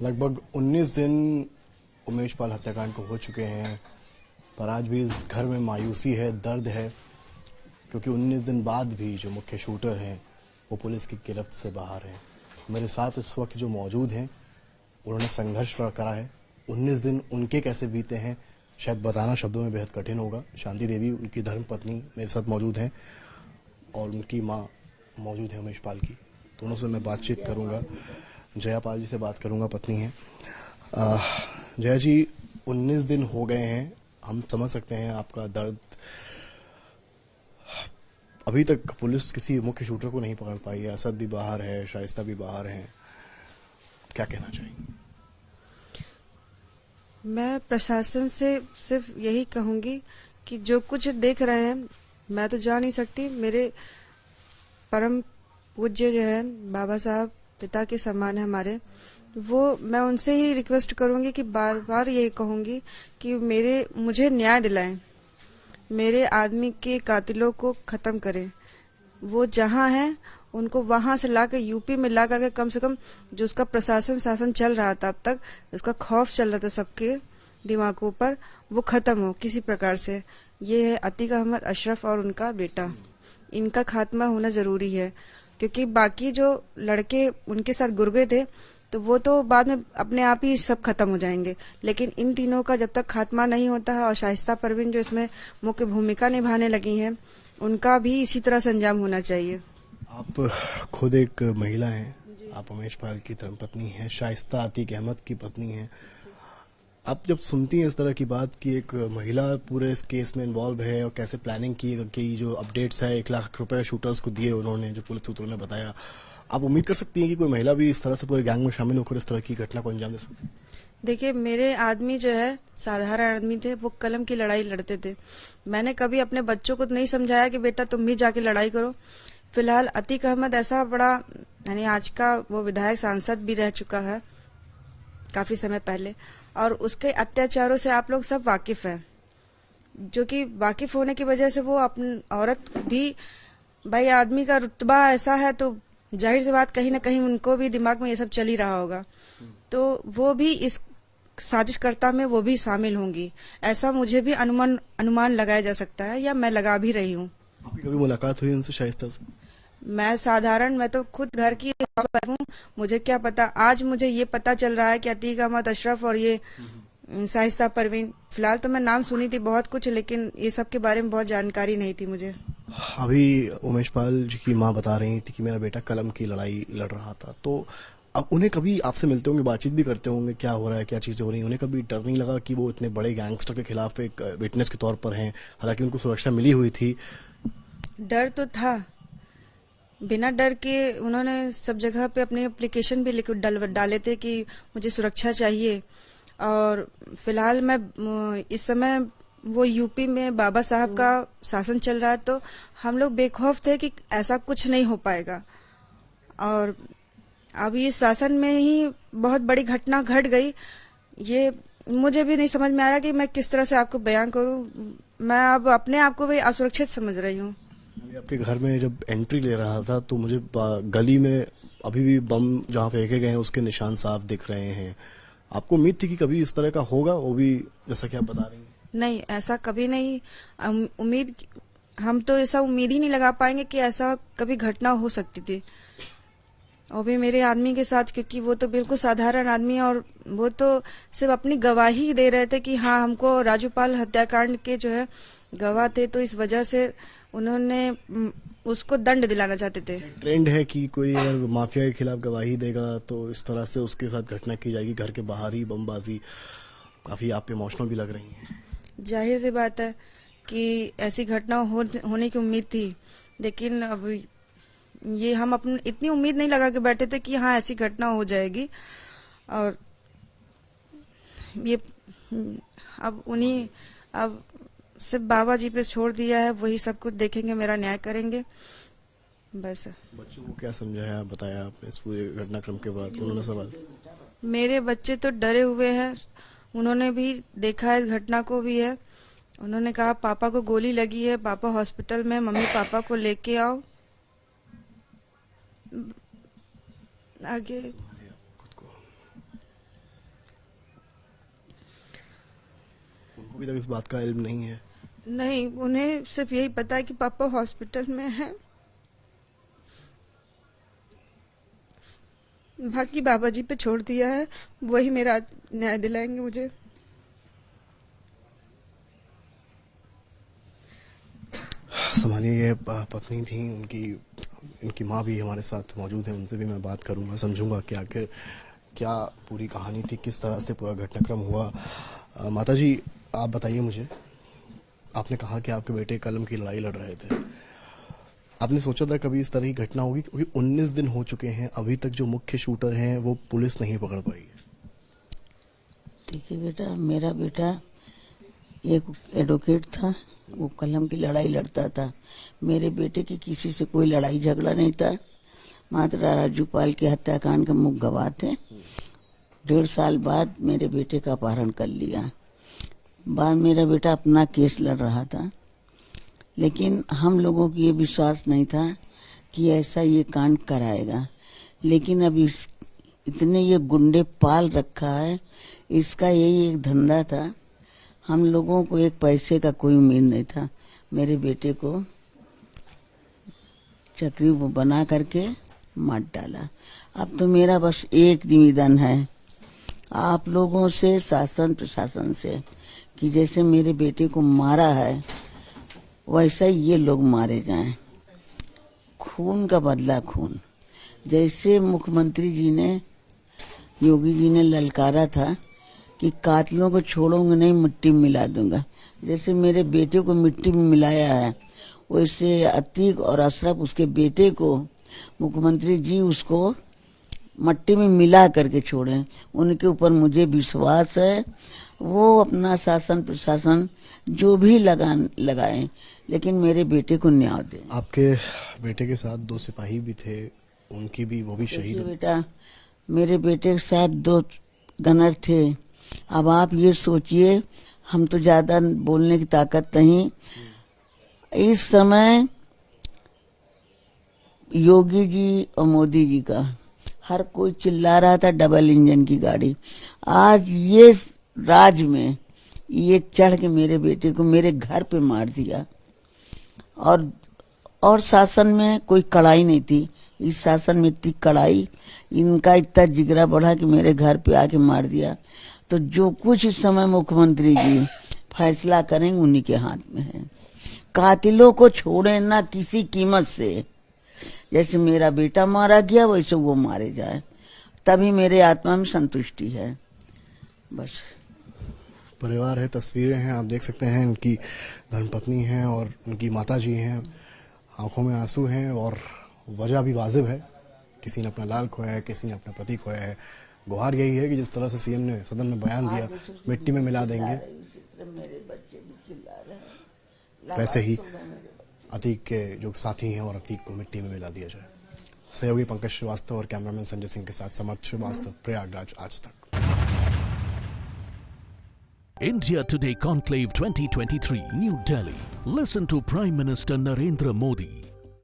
लगभग 19 दिन उमेश पाल हत्याकांड को हो चुके हैं, पर आज भी इस घर में मायूसी है, दर्द है, क्योंकि 19 दिन बाद भी जो मुख्य शूटर हैं वो पुलिस की गिरफ्त से बाहर हैं। मेरे साथ इस वक्त जो मौजूद हैं उन्होंने संघर्ष करा है। 19 दिन उनके कैसे बीते हैं शायद बताना शब्दों में बेहद कठिन होगा। शांति देवी उनकी धर्मपत्नी मेरे साथ मौजूद हैं और उनकी माँ मौजूद है उमेश पाल की। दोनों से मैं बातचीत करूंगा। जया पाल जी से बात करूंगा, पत्नी हैं। जया जी, 19 दिन हो गए हैं, हम समझ सकते हैं आपका दर्द। अभी तक पुलिस किसी मुख्य शूटर को नहीं पकड़ पाई है। असद भी बाहर है, शाइस्ता भी बाहर है, क्या कहना चाहेंगे? मैं प्रशासन से सिर्फ यही कहूंगी कि जो कुछ देख रहे हैं मैं तो जा नहीं सकती। मेरे परम पूज्य जो है बाबा साहब पिता के समान है हमारे, वो मैं उनसे ही रिक्वेस्ट करूंगी कि बार बार ये कहूंगी कि मुझे न्याय दिलाएं, मेरे आदमी के कातिलों को खत्म करें। वो जहां हैं उनको वहां से लाकर यूपी में ला करके कम से कम जो उसका प्रशासन शासन चल रहा था अब तक, उसका खौफ चल रहा था सबके दिमागों पर, वो खत्म हो किसी प्रकार से। ये है अतीक अहमद अशरफ और उनका बेटा, इनका खात्मा होना जरूरी है, क्योंकि बाकी जो लड़के उनके साथ गुर्गे थे तो वो तो बाद में अपने आप ही सब खत्म हो जाएंगे, लेकिन इन तीनों का जब तक खात्मा नहीं होता है, और शाइस्ता परवीन जो इसमें मुख्य भूमिका निभाने लगी हैं, उनका भी इसी तरह से अंजाम होना चाहिए। आप खुद एक महिला हैं, आप उमेश पाल की धर्मपत्नी हैं, शाइस्ता अतीक अहमद की पत्नी हैं। आप जब सुनती हैं इस तरह की बात कि एक महिला पूरे इस केस में इन्वॉल्व है और कैसे प्लानिंग की जो अपडेट्स है 1 लाख रुपए शूटर्स को दिए उन्होंने, जो पुलिस सूत्रों ने बताया, आप उम्मीद कर सकती हैं कि कोई महिला भी इस तरह से पूरे गैंग में शामिल होकर इस तरह की घटना को अंजाम दे सकती है? देखिए, मेरे आदमी जो है साधारण आदमी थे, वो कलम की लड़ाई लड़ते थे। मैंने कभी अपने बच्चों को नहीं समझाया कि बेटा तुम भी जाके लड़ाई करो। फिलहाल अतीक अहमद ऐसा बड़ा, यानी आज का वो विधायक सांसद भी रह चुका है काफी समय पहले, और उसके अत्याचारों से आप लोग सब वाकिफ हैं, जो कि वाकिफ होने की वजह से वो अपनी औरत भी, भाई आदमी का रुतबा ऐसा है तो जाहिर सी बात कहीं ना कहीं उनको भी दिमाग में ये सब चल ही रहा होगा, तो वो भी इस साजिशकर्ता में वो भी शामिल होंगी, ऐसा मुझे भी अनुमान लगाया जा सकता है, या मैं लगा भी रही हूँ। आपकी कभी मुलाकात हुई उनसे, शाइस्ता से? मैं तो खुद घर की हूँ, मुझे क्या पता। आज मुझे ये पता चल रहा है कि अतीक अहमद अशरफ और ये शाइस्ता परवीन, फिलहाल तो मैं नाम सुनी थी बहुत कुछ, लेकिन ये सब के बारे में बहुत जानकारी नहीं थी मुझे। अभी उमेश पाल जी की माँ बता रही थी कि मेरा बेटा कलम की लड़ाई लड़ रहा था, तो अब उन्हें कभी आपसे मिलते होंगे, बातचीत भी करते होंगे, क्या हो रहा है, क्या चीजें हो रही हैं? उन्हें कभी डर नहीं लगा कि वो इतने बड़े गैंगस्टर के खिलाफ एक विटनेस के तौर पर हैं, हालांकि उनको सुरक्षा मिली हुई थी? डर तो था, बिना डर के उन्होंने सब जगह पे अपने एप्लीकेशन भी लिख डाले थे कि मुझे सुरक्षा चाहिए। और फिलहाल मैं इस समय वो यूपी में बाबा साहब का शासन चल रहा है, तो हम लोग बेखौफ थे कि ऐसा कुछ नहीं हो पाएगा। और अब इस शासन में ही बहुत बड़ी घटना घट गई, ये मुझे भी नहीं समझ में आ रहा कि मैं किस तरह से आपको बयान करूं। मैं अब अपने आप को भी असुरक्षित समझ रही हूँ। आपके घर में जब एंट्री ले रहा था तो मुझे गली में अभी भी बम जहाँ फेंके गए हैं उसके निशान साफ दिख रहे हैं। आपको उम्मीद थी कि कभी इस तरह का होगा, वो भी जैसा कि आप बता रही हैं? नहीं, ऐसा कभी नहीं। हम तो ऐसा उम्मीद ही नहीं लगा पाएंगे कि ऐसा कभी घटना हो सकती थी, और भी मेरे आदमी के साथ, क्योंकि वो तो बिल्कुल साधारण आदमी, और वो तो सिर्फ अपनी गवाही दे रहे थे कि हाँ हमको राजूपाल हत्याकांड के जो है गवाह थे, तो इस वजह से उन्होंने उसको दंड दिलाना चाहते थे। ट्रेंड है कि कोई अगर माफिया के खिलाफ गवाही देगा तो इस तरह से उसके साथ घटना की जाएगी, घर के बाहर ही बमबाजी। काफी आप इमोशनल भी लग रही हैं। जाहिर सी बात है कि ऐसी घटना होने की उम्मीद थी, लेकिन अब ये हम अपनी इतनी उम्मीद नहीं लगा के बैठे थे कि हाँ ऐसी घटना हो जाएगी। और ये अब सिर्फ बाबा जी पे छोड़ दिया है, वही सब कुछ देखेंगे, मेरा न्याय करेंगे बस। बच्चों को क्या समझाया, बताया आपने इस पूरे घटनाक्रम के बाद? उन्होंने सवाल, मेरे बच्चे तो डरे हुए हैं, उन्होंने भी देखा है इस घटना को भी है। उन्होंने कहा पापा को गोली लगी है, पापा हॉस्पिटल में, मम्मी पापा को लेके आओ। आगे अभी तक इस बात का इल्म नहीं है? नहीं, उन्हें सिर्फ यही पता है कि पापा हॉस्पिटल में हैं। बाकी बाबा जी पे छोड़ दिया है, वही मेरा न्याय दिलाएंगे मुझे। संभालिए, ये पत्नी थी, इनकी माँ भी हमारे साथ मौजूद है, उनसे भी मैं बात करूंगा, समझूंगा कि आखिर क्या पूरी कहानी थी, किस तरह से पूरा घटनाक्रम हुआ। माता जी, आप बताइए मुझे, आपने कहा कि आपके बेटे कलम की लड़ाई लड़ रहे थे, आपने सोचा था कभी इस तरह की घटना होगी? क्योंकि 19 दिन हो चुके हैं, अभी तक जो मुख्य शूटर हैं वो पुलिस नहीं पकड़ पाई है। देखिए बेटा, मेरा बेटा एक एडवोकेट था, वो कलम की लड़ाई लड़ता था। मेरे बेटे की किसी से कोई लड़ाई झगड़ा नहीं था, मात्र राजूपाल के हत्याकांड के मुख्य गवाह थे। 1.5 साल बाद मेरे बेटे का अपहरण कर लिया। बाद मेरा बेटा अपना केस लड़ रहा था, लेकिन हम लोगों को ये विश्वास नहीं था कि ऐसा ये कांड कराएगा। लेकिन अब इतने ये गुंडे पाल रखा है, इसका यही एक धंधा था। हम लोगों को एक पैसे का कोई उम्मीद नहीं था। मेरे बेटे को चक्री बना करके मार डाला। अब तो मेरा बस एक निवेदन है आप लोगों से, शासन प्रशासन से, कि जैसे मेरे बेटे को मारा है वैसा ही ये लोग मारे जाएं। खून का बदला खून। जैसे मुख्यमंत्री जी ने, योगी जी ने ललकारा था कि कातिलों को छोड़ूंगा नहीं, मिट्टी में मिला दूंगा, जैसे मेरे बेटे को मिट्टी में मिलाया है, वैसे अतीक और अशरफ उसके बेटे को मुख्यमंत्री जी उसको मट्टी में मिला करके छोड़े। उनके ऊपर मुझे विश्वास है, वो अपना शासन प्रशासन जो भी लगाए, लेकिन मेरे बेटे को न्याय दे। आपके बेटे के साथ 2 सिपाही भी थे, उनकी भी, वो भी शहीद हो। बेटा, मेरे बेटे के साथ 2 गनर थे। अब आप ये सोचिए, हम तो ज्यादा बोलने की ताकत नहीं। इस समय योगी जी और मोदी जी का हर कोई चिल्ला रहा था डबल इंजन की गाड़ी। आज ये राज्य में ये चढ़ के मेरे बेटे को मेरे घर पे मार दिया। और शासन में कोई कड़ाई नहीं थी, इस शासन में इतनी कड़ाई, इनका इतना जिगरा बढ़ा कि मेरे घर पे आके मार दिया। तो जो कुछ इस समय मुख्यमंत्री जी फैसला करेंगे उन्हीं के हाथ में है। कातिलों को छोड़े ना किसी कीमत से। जैसे मेरा बेटा मारा गया वैसे वो मारे जाए, तभी मेरे आत्मा में संतुष्टि है। बस परिवार है, तस्वीरें हैं, आप देख सकते हैं, इनकी धर्मपत्नी हैं और उनकी माता जी हैं, आंखों में आंसू हैं और वजह भी वाजिब है। किसी ने अपना लाल खोया है, किसी ने अपना पति खोया है। गुहार यही है कि जिस तरह से सीएम ने सदन में बयान दिया, मिट्टी में मिला देंगे, वैसे ही अतीक के जो साथी हैं और अतीक को मिट्टी में मिला दिया जाए। सहयोगी पंकज श्रीवास्तव और कैमरामैन संजय सिंह के साथ समर्थ श्रीवास्तव, प्रयागराज आज तक। India Today Conclave 2023, New Delhi. Listen to Prime Minister Narendra Modi.